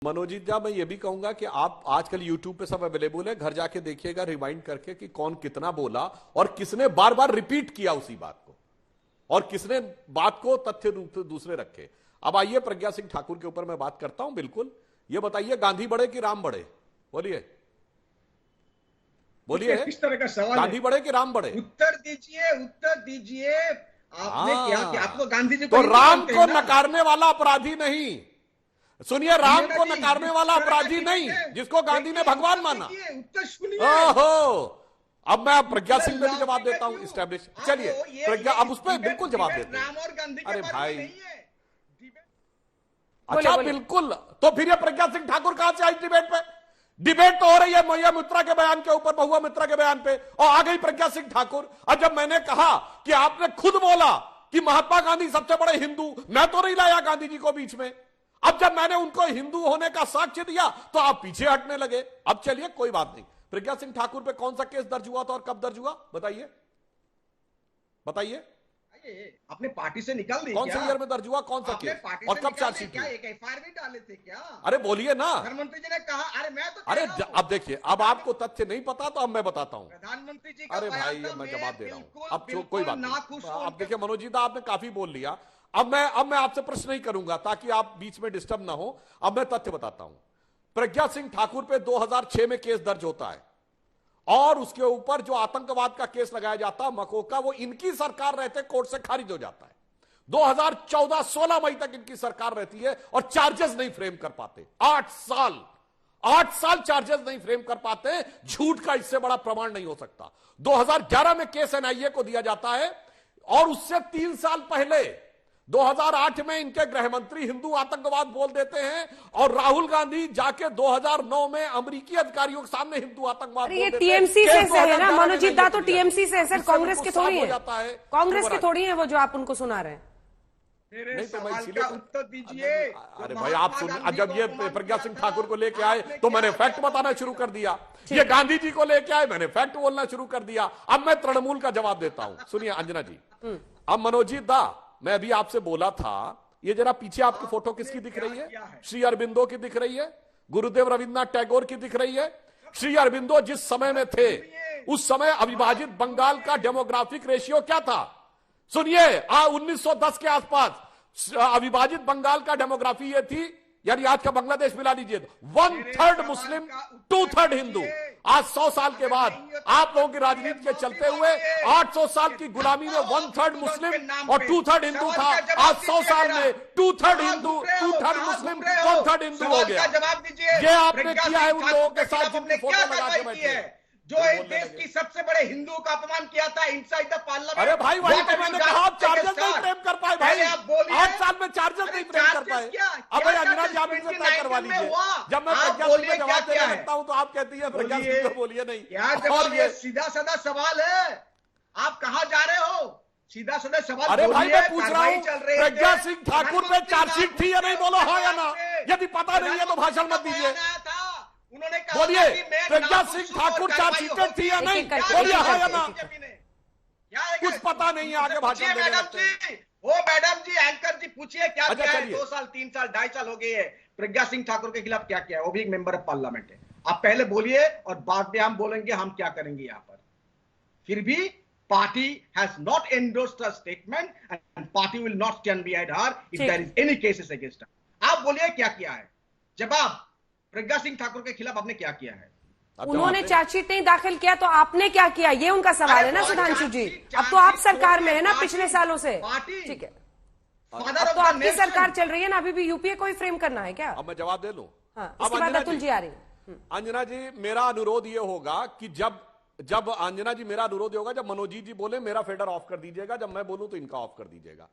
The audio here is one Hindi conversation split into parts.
मनोजीत जी, मैं ये भी कहूंगा कि आप आजकल YouTube पे सब अवेलेबल है, घर जाके देखिएगा रिवाइंड करके कि कौन कितना बोला और किसने बार बार रिपीट किया उसी बात को और किसने बात को तथ्य दूसरे रखे। अब आइए प्रज्ञा सिंह ठाकुर के ऊपर मैं बात करता हूं। बिल्कुल, ये बताइए गांधी बढ़े कि राम बढ़े? बोलिए बोलिए, किस तरह का सवाल गांधी बढ़े कि राम बढ़े? उत्तर दीजिए, उत्तर दीजिए। आपने क्या कि आपको गांधी जी तो राम को नकारने वाला अपराधी नहीं, सुनिए, राम को नकारने वाला अपराधी नहीं जिसको गांधी ने भगवान माना। उत्तर सुनिए। ओहो, अब मैं प्रज्ञा सिंह पे भी जवाब देता हूं। इस्टेब्लिश, चलिए प्रज्ञा, अब उस पर बिल्कुल जवाब देते हैं। राम और गांधी अरे भाई, अच्छा बिल्कुल, तो फिर ये प्रज्ञा सिंह ठाकुर कहां से आई डिबेट पे? डिबेट तो हो रही है महुआ मित्रा के बयान के ऊपर, महुआ मित्रा के बयान पे, और आ गई प्रज्ञा सिंह ठाकुर। और जब मैंने कहा कि आपने खुद बोला कि महात्मा गांधी सबसे बड़े हिंदू, मैं तो नहीं लाया गांधी जी को बीच में। अब जब मैंने उनको हिंदू होने का साक्ष्य दिया तो आप पीछे हटने लगे। अब चलिए कोई बात नहीं, प्रज्ञा सिंह ठाकुर पे कौन सा केस दर्ज हुआ था और कब दर्ज हुआ, बताइए बताइए। अपने पार्टी से निकल दी, कौन से ईयर में दर्ज हुआ, कौन सा केस और कब चार्जशीट हुई? एक एफआईआर भी डाले थे क्या? अरे बोलिए ना। प्रधानमंत्री जी ने कहा, अरे मैं तो अरे अब देखिए, अब आपको तथ्य नहीं पता तो अब मैं बताता हूं। प्रधानमंत्री जी का अरे भाई, मैं जवाब दे रहा हूं। अब कोई बात नहीं, अब देखिए मनोजीत, आपने काफी बोल लिया। अब मैं आपसे प्रश्न नहीं करूंगा ताकि आप बीच में डिस्टर्ब ना हो। अब मैं तथ्य बताता हूं। प्रज्ञा सिंह ठाकुर पे 2006 में केस दर्ज होता है और उसके ऊपर जो आतंकवाद का केस लगाया जाता है मकोका, वो इनकी सरकार रहते कोर्ट से खारिज हो जाता है। 2014 16 मई तक इनकी सरकार रहती है और चार्जेस नहीं फ्रेम कर पाते। 8 साल चार्जेस नहीं फ्रेम कर पाते। झूठ का इससे बड़ा प्रमाण नहीं हो सकता। 2011 में केस एनआईए को दिया जाता है और उससे 3 साल पहले 2008 में इनके गृह मंत्री हिंदू आतंकवाद बोल देते हैं और राहुल गांधी जाके 2009 में अमेरिकी अधिकारियों के सामने हिंदू आतंकवाद बोल देते हैं। टीएमसी से है ना मनोजीत दा, तो टीएमसी से सर, कांग्रेस के थोड़ी है, कांग्रेस के थोड़ी है वो जो आप उनको सुना रहे हैं। मेरे सवाल का उत्तर दीजिए। अरे भाई, आप सुन, जब ये प्रज्ञा सिंह ठाकुर को लेके आए तो मैंने फैक्ट बताना शुरू कर दिया। ये गांधी जी को लेके आए, मैंने फैक्ट बोलना शुरू कर दिया। अब मैं तृणमूल का जवाब देता हूं। सुनिए अंजना जी, अब मनोजीत दा, मैं अभी आपसे बोला था, ये जरा पीछे आपकी फोटो किसकी दिख रही है? श्री अरबिंदो की दिख रही है, गुरुदेव रविन्द्रनाथ टैगोर की दिख रही है। श्री अरबिंदो जिस समय में थे उस समय अविभाजित बंगाल का डेमोग्राफिक रेशियो क्या था? सुनिए, 1910 के आसपास अविभाजित बंगाल का डेमोग्राफी ये थी, यानी आज का बांग्लादेश मिला लीजिए, 1/3 मुस्लिम 2/3 हिंदू। आज 100 साल के बाद आप लोगों की राजनीति के चलते हुए 800 साल की गुलामी में 1/3 मुस्लिम और 2/3 हिंदू था। आज 100 साल में 2/3 हिंदू 2/3 मुस्लिम 1/3 हिंदू हो गया। ये आपने किया है उन लोगों के साथ जिनकी फोटो लगा के बैठे, जो इस देश की सबसे बड़े हिंदू का अपमान किया था इनसाइड द पार्लियामेंट। अरे भाई, वही तो मैंने कहा, आप चार्जेस नहीं फ्रेम कर पाए भाई। 8 साल में चार्जेस नहीं फ्रेम कर पाए। अब भाई अंजना जी, आप इनसे तय करवा लीजिए। जब मैं प्रज्ञा सिंह को जवाब देने लगता हूं तो आप कहती है प्रज्ञा सिंह को बोलिए नहीं। और ये सीधा साधा सवाल है, आप कहां जा रहे हो? सीधा साधा सवाल। अरे भाई, मैं पूछ रहा हूं, प्रज्ञा सिंह ठाकुर पे चार्जशीट थी या नहीं, बोलो हाँ या ना। यदि पता नहीं है तो भाषण मत दीजिए, उन्होंने कहा बोलिए प्रज्ञा सिंह ठाकुर चार्जशीटेड थी या नहीं, बोलिए हाँ या ना। कुछ पता नहीं है, आगे भाषण देने लगते हैं। वो मैडम जी, एंकर जी, पूछिए क्या अच्छा, किया है? 2 साल 3 साल 2.5 साल हो गए हैं, प्रज्ञा सिंह ठाकुर के खिलाफ क्या किया है? वो भी एक मेंबर ऑफ पार्लियामेंट है। आप पहले बोलिए और बाद में हम बोलेंगे हम क्या करेंगे यहां पर। फिर भी party has not endorsed a statement and party will not stand behind her if there is any cases against her. आप बोलिए क्या किया है? जवाब, प्रज्ञा सिंह ठाकुर के खिलाफ आपने क्या किया है? उन्होंने चार्जशीट नहीं दाखिल किया तो आपने क्या किया, ये उनका सवाल है ना सुधांशु जी। अब तो आप सरकार में है ना पिछले सालों से, ठीक है, अब तो आपकी सरकार चल रही है ना, अभी भी यूपीए को ही फ्रेम करना है क्या? अब मैं जवाब दे लूं। हाँ, इसके बाद अतुल जी आ रही है। अंजना जी, मेरा अनुरोध ये होगा कि जब अंजना जी, मेरा अनुरोध होगा जब मनोजीत जी बोले मेरा फेडर ऑफ कर दीजिएगा, जब मैं बोलूं तो इनका ऑफ कर दीजिएगा,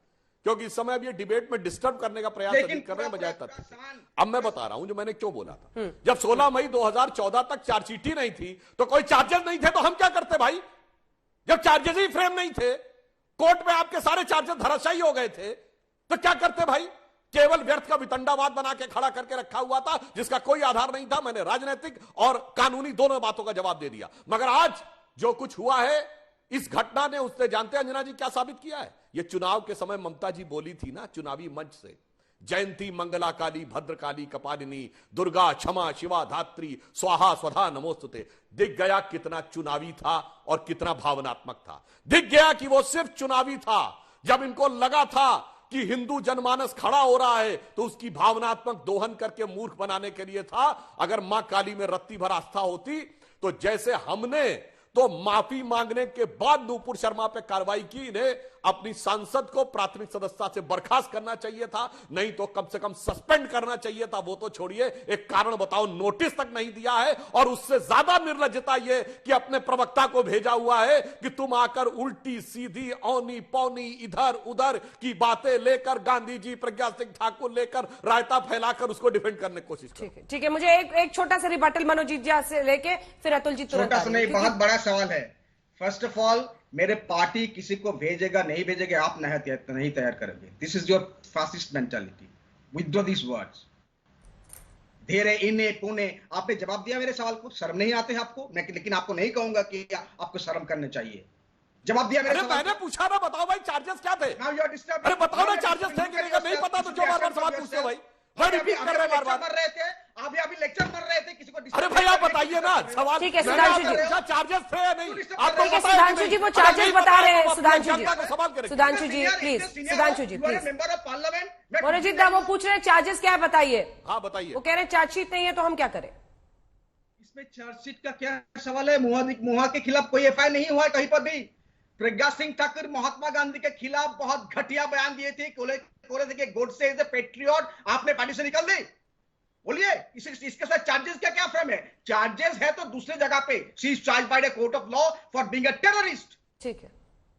क्योंकि इस समय अब ये डिबेट में डिस्टर्ब करने का प्रयास अधिक कर रहे हैं बजाय तथ्य। अब मैं बता रहा हूं जो मैंने क्यों बोला था। जब 16 मई 2014 तक चार्जशीट ही नहीं थी तो कोई चार्जेस नहीं थे तो हम क्या करते भाई? जब चार्जेस ही फ्रेम नहीं थे, कोर्ट में आपके सारे चार्जेस धराशायी हो गए थे, तो क्या करते भाई? केवल व्यर्थ का वितंडावाद बना के खड़ा करके रखा हुआ था जिसका कोई आधार नहीं था। मैंने राजनीतिक और कानूनी दोनों बातों का जवाब दे दिया। मगर आज जो कुछ हुआ है, इस घटना ने, उसने जानते अंजना जी क्या साबित किया है? ये चुनाव के समय ममता जी बोली थी ना चुनावी मंच से जयंती मंगला काली भद्रकाली कपालिनी दुर्गा क्षमा शिवा धात्री स्वाहा स्वधा नमोस्तुते। दिख गया कितना चुनावी था और कितना भावनात्मक था। दिख गया कि वो सिर्फ चुनावी था। जब इनको लगा था कि हिंदू जनमानस खड़ा हो रहा है तो उसकी भावनात्मक दोहन करके मूर्ख बनाने के लिए था। अगर मां काली में रत्ती भर आस्था होती तो जैसे हमने तो माफी मांगने के बाद नूपुर शर्मा पे कार्रवाई की, इन्हें अपनी सांसद को प्राथमिक सदस्यता से बर्खास्त करना चाहिए था, नहीं तो कम से कम सस्पेंड करना चाहिए था। वो तो छोड़िए, एक कारण बताओ, नोटिस तक नहीं दिया है। और उससे ज्यादा निर्लज्जता यह कि अपने प्रवक्ता को भेजा हुआ है कि तुम आकर उल्टी सीधी औनी पौनी इधर उधर की बातें लेकर गांधी जी प्रज्ञा सिंह ठाकुर लेकर रायता फैलाकर उसको डिफेंड करने की कोशिश करो। ठीक है, मुझे एक छोटा सा रिबटल मनोजीत जी से लेके फिर अतुल जी तुरंत। छोटा सा नहीं, बहुत बड़ा सवाल है। फर्स्ट ऑफ ऑल, मेरे पार्टी किसी को भेजेगा नहीं भेजेगा, आप नहीं तैयार करेंगे। This is your fascist mentality. Withdraw this words. धेरे इने पुणे, आपने जवाब दिया मेरे सवाल को। शर्म नहीं आते आपको? लेकिन आपको नहीं कहूंगा कि आपको शर्म करने चाहिए। जवाब दिया मेरे सवाल। मैंने पूछा ना, बताओ भाई चार्जेस क्या थे? अरे बताओ ना चार्जेस थे कि नहीं पता तो जो बार-बार सवाल पूछते हो भाई। रिपीट कर रहे हैं बार-बार। मर रहे थे अभी लेक्चर मर रहे थे, किसी को। अरे भाई आप बताइए ना सवाल। ठीक है सुधांशु जी, चार्जेस थे या नहीं? ठीक है सुधांशु जी, वो चार्जेस बता रहे हैं। Sudhanshu ji please, Sudhanshu ji please. Member of parliament Manojit da वो पूछ रहे हैं चार्जेस क्या है, बताइए। हाँ बताइए। वो कह रहे हैं चार्जशीट नहीं है तो हम क्या करें? इसमें चार्जशीट का क्या सवाल है? मुहा के खिलाफ कोई एफआईआर नहीं हुआ है कहीं पर भी। प्रज्ञा सिंह ठाकुर महात्मा गांधी के खिलाफ बहुत घटिया बयान दिए थे। गोडसे इज ए पेट्रियट, आपने पार्टी से निकल दी। बोलिए इसके साथ चार्जेस क्या फ्रेम है? चार्जेस है तो दूसरे जगह पे। She is charged by the court of law for being a terrorist. ठीक है।